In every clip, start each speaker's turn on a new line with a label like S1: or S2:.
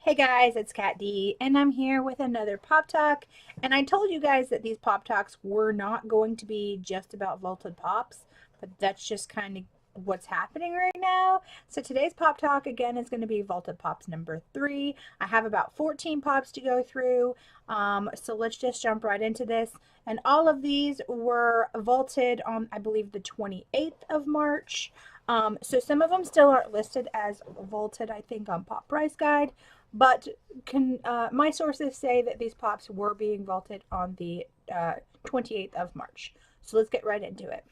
S1: Hey guys, it's Katt Dee, and I'm here with another Pop Talk. And I told you guys that these Pop Talks were not going to be just about vaulted pops, but that's just kind of what's happening right now. So today's Pop Talk again is going to be vaulted pops number 3. I have about 14 pops to go through, so let's just jump right into this. And all of these were vaulted on, I believe, the 28th of March. So some of them still aren't listed as vaulted, I think, on Pop Price Guide. But my sources say that these pops were being vaulted on the 28th of March. So let's get right into it.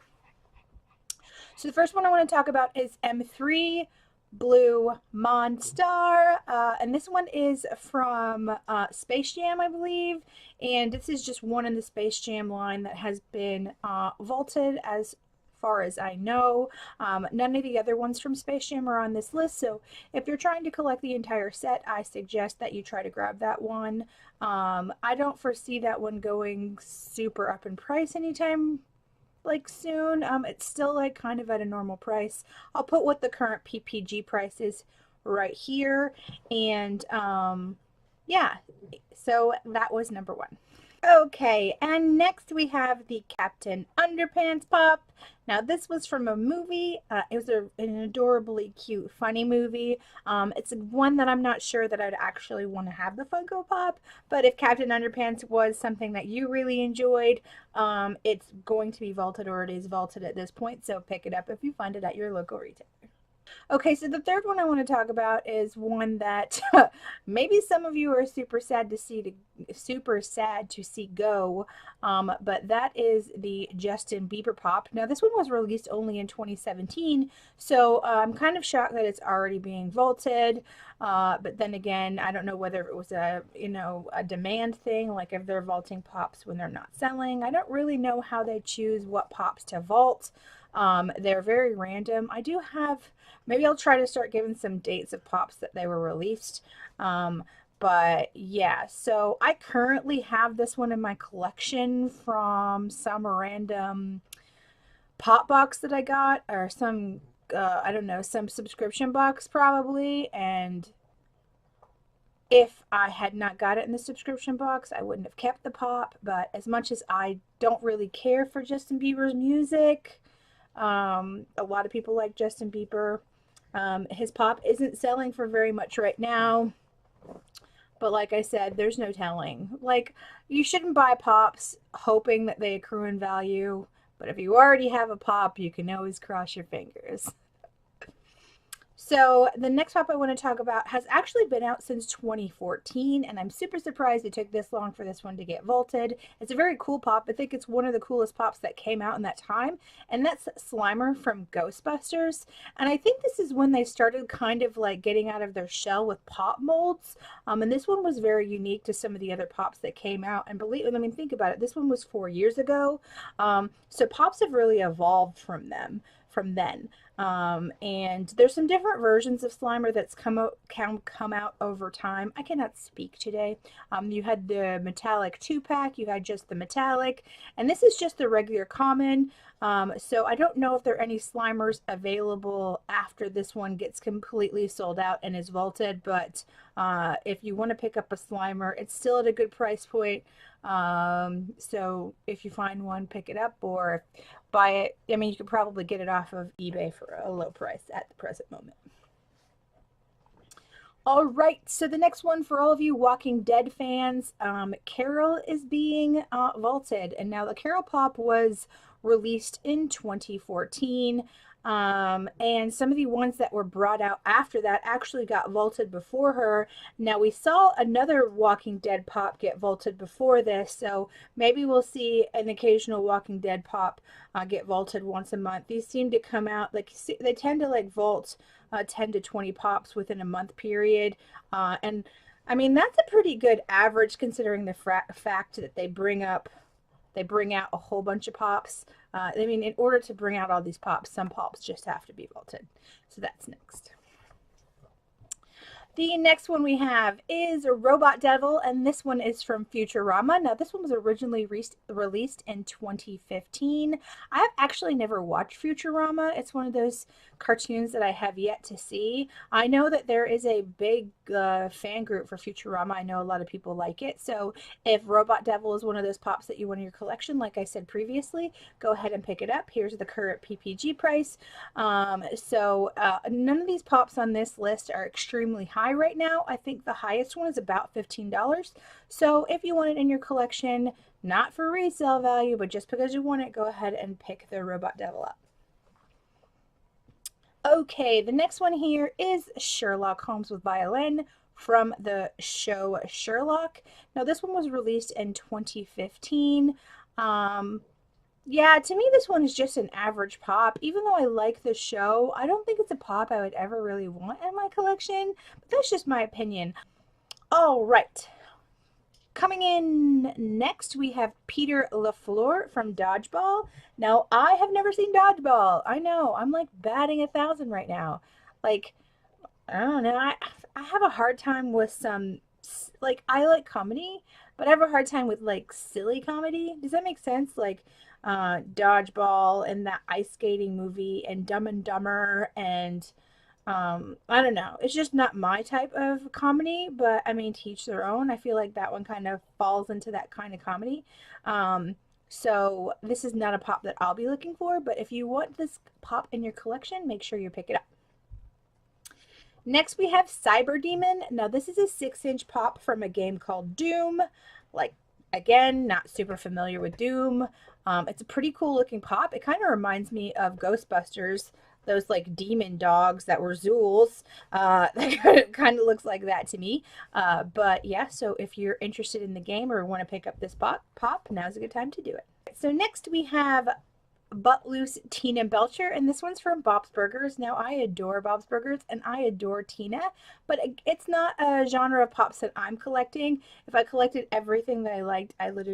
S1: So the first one I want to talk about is M3 Blue Monstar. And this one is from Space Jam, I believe. And this is just one in the Space Jam line that has been vaulted as far as I know. None of the other ones from Space Jam are on this list, so if you're trying to collect the entire set, I suggest that you try to grab that one. I don't foresee that one going super up in price anytime like soon. It's still like kind of at a normal price. I'll put what the current PPG price is right here, and yeah, so that was number 1. Okay, and next we have the Captain Underpants pop. Now this was from a movie. It was an adorably cute, funny movie. It's one that I'm not sure that I'd actually want to have the Funko Pop, but if Captain Underpants was something that you really enjoyed, it's going to be vaulted, or it is vaulted at this point, so pick it up if you find it at your local retailer. Okay, so the third one I want to talk about is one that maybe some of you are super sad to see go, but that is the Justin Bieber pop. Now this one was released only in 2017, so I'm kind of shocked that it's already being vaulted. But then again, I don't know whether it was a demand thing, like if they're vaulting pops when they're not selling. I don't really know how they choose what pops to vault. They're very random. I do have, maybe I'll try to start giving some dates of pops that they were released. But yeah, so I currently have this one in my collection from some random pop box that I got, or some, I don't know, some subscription box probably. And if I had not got it in the subscription box, I wouldn't have kept the pop. But as much as I don't really care for Justin Bieber's music, a lot of people like Justin Bieber. His pop isn't selling for very much right now, but like I said, there's no telling. Like, you shouldn't buy pops hoping that they accrue in value, but if you already have a pop, you can always cross your fingers. So the next pop I want to talk about has actually been out since 2014, and I'm super surprised it took this long for this one to get vaulted. It's a very cool pop. I think it's one of the coolest pops that came out in that time, and that's Slimer from Ghostbusters. And I think this is when they started kind of like getting out of their shell with pop molds. And this one was very unique to some of the other pops that came out. And think about it, this one was 4 years ago. So pops have really evolved from then. And there's some different versions of Slimer that's come out over time. I cannot speak today. You had the metallic 2-pack, you had just the metallic, and this is just the regular common. So I don't know if there are any Slimers available after this one gets completely sold out and is vaulted, but if you want to pick up a Slimer, it's still at a good price point. So if you find one, pick it up or buy it. I mean, you could probably get it off of eBay for a low price at the present moment. All right, so the next one for all of you Walking Dead fans, Carol is being vaulted. And now the Carol pop was released in 2014. And some of the ones that were brought out after that actually got vaulted before her. Now we saw another Walking Dead pop get vaulted before this, so maybe we'll see an occasional Walking Dead pop get vaulted once a month. These seem to come out, like, they tend to like vault 10 to 20 pops within a month period. And I mean, that's a pretty good average considering the fact that they bring out a whole bunch of pops. I mean, in order to bring out all these pops, some pops just have to be vaulted. So that's next. The next one we have is Robot Devil, and this one is from Futurama. Now, this one was originally released in 2015. I've actually never watched Futurama. It's one of those cartoons that I have yet to see. I know that there is a big fan group for Futurama. I know a lot of people like it. So if Robot Devil is one of those pops that you want in your collection, like I said previously, go ahead and pick it up. Here's the current PPG price. None of these pops on this list are extremely high right now. I think the highest one is about $15. So if you want it in your collection, not for resale value, but just because you want it, go ahead and pick the Robot Devil up. Okay, the next one here is Sherlock Holmes with Violin from the show Sherlock. Now, this one was released in 2015. Yeah, to me, this one is just an average pop. Even though I like the show, I don't think it's a pop I would ever really want in my collection. But that's just my opinion. All right. Coming in next, we have Peter LaFleur from Dodgeball. Now, I have never seen Dodgeball. I know, I'm like batting 1,000 right now. Like, I don't know. I have a hard time with some, like, I like comedy, but I have a hard time with, like, silly comedy. Does that make sense? Like, Dodgeball and that ice skating movie and Dumb and Dumber and I don't know. It's just not my type of comedy, but I mean, to each their own. I feel like that one kind of falls into that kind of comedy. So this is not a pop that I'll be looking for, but if you want this pop in your collection, make sure you pick it up. Next, we have Cyberdemon. Now, this is a 6-inch pop from a game called Doom. Like, again, not super familiar with Doom. It's a pretty cool looking pop. It kind of reminds me of Ghostbusters, those like demon dogs that were Zools. That kind of looks like that to me. But yeah, so if you're interested in the game or want to pick up this pop, now's a good time to do it. So next we have Butt Loose Tina Belcher, and this one's from Bob's Burgers. Now, I adore Bob's Burgers and I adore Tina, but it's not a genre of pops that I'm collecting. If I collected everything that I liked, I would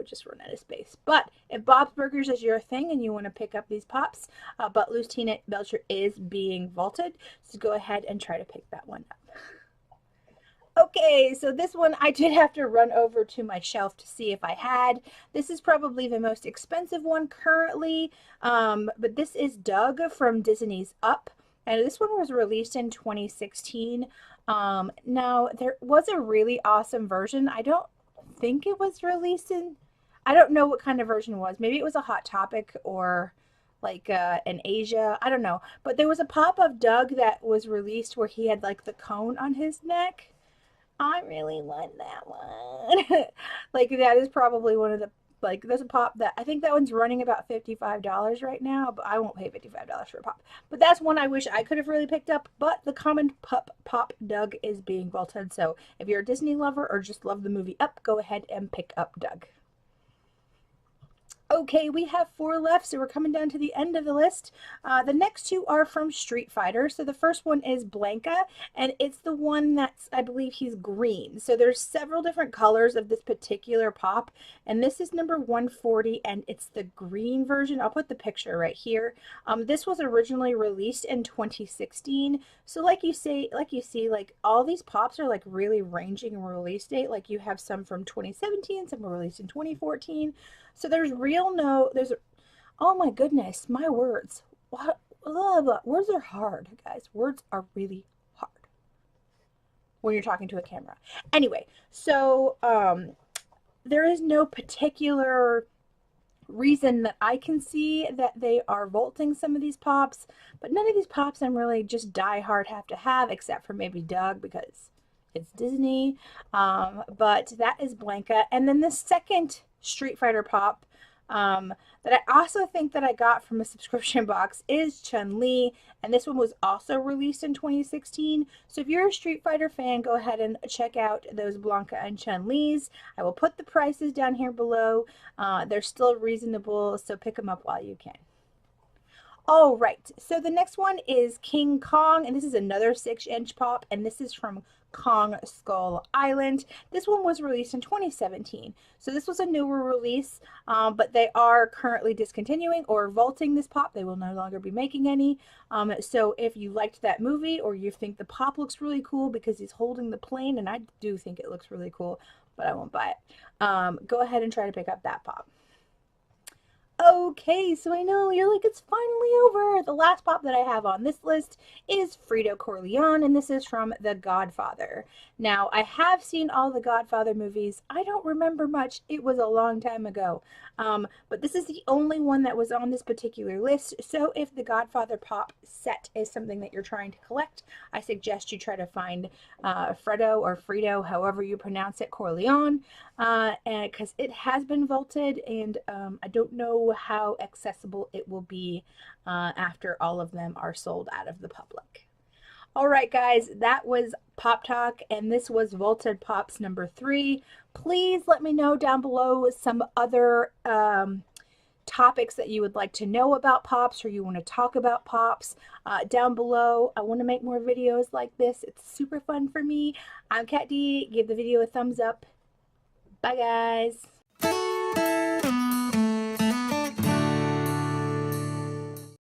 S1: just run out of space. But if Bob's Burgers is your thing and you want to pick up these pops, Butt Loose Tina Belcher is being vaulted, so go ahead and try to pick that one up. Okay, so this one I did have to run over to my shelf to see if I had. This is probably the most expensive one currently, but this is Doug from Disney's Up, and this one was released in 2016. Now, there was a really awesome version. I don't think it was released in, I don't know what kind of version it was. Maybe it was a Hot Topic or like in Asia. I don't know. But there was a pop of Doug that was released where he had like the cone on his neck. I really want that one. Like, that is probably one of the, like, there's a pop that, I think that one's running about $55 right now, but I won't pay $55 for a pop. But that's one I wish I could have really picked up, but the common pop Doug is being vaulted. So if you're a Disney lover or just love the movie Up, go ahead and pick up Doug. Okay, we have 4 left, so we're coming down to the end of the list. The next 2 are from Street Fighter. So the first one is Blanca, and it's the one that's, I believe he's green. So there's several different colors of this particular pop, and this is number 140, and it's the green version. I'll put the picture right here. This was originally released in 2016. So like you see, like all these pops are like really ranging in release date. Like you have some from 2017, some were released in 2014. So there's oh my goodness, my words. What? Words are hard, guys. Words are really hard when you're talking to a camera. Anyway, so there is no particular reason that I can see that they are vaulting some of these pops, but none of these pops I'm really just die hard have to have, except for maybe Doug because it's Disney. But that is Blanca. And then the second Street Fighter pop that I also think that I got from a subscription box is Chumlee, and this one was also released in 2016. So if you're a Street Fighter fan, go ahead and check out those Blanca and Chumlees. I will put the prices down here below. They're still reasonable, so pick them up while you can. All right, so the next one is King Kong, and this is another 6-inch pop, and this is from Kong Skull Island. This one was released in 2017, so this was a newer release, but they are currently discontinuing or vaulting this pop. They will no longer be making any. So if you liked that movie, or you think the pop looks really cool because he's holding the plane, and I do think it looks really cool, but I won't buy it, go ahead and try to pick up that pop. Okay, so I know you're like, it's finally over. The last pop that I have on this list is Frito Corleone, and this is from The Godfather. Now, I have seen all the Godfather movies. I don't remember much. It was a long time ago. But this is the only one that was on this particular list. So if the Godfather pop set is something that you're trying to collect, I suggest you try to find Fredo or Frito, however you pronounce it, Corleone, because it has been vaulted, and I don't know how accessible it will be after all of them are sold out of the public. All right, guys, that was Pop Talk, and this was Vaulted Pops number 3. Please let me know down below some other topics that you would like to know about pops, or you want to talk about pops down below. I want to make more videos like this. It's super fun for me. I'm Katt Dee. Give the video a thumbs up. Bye, guys.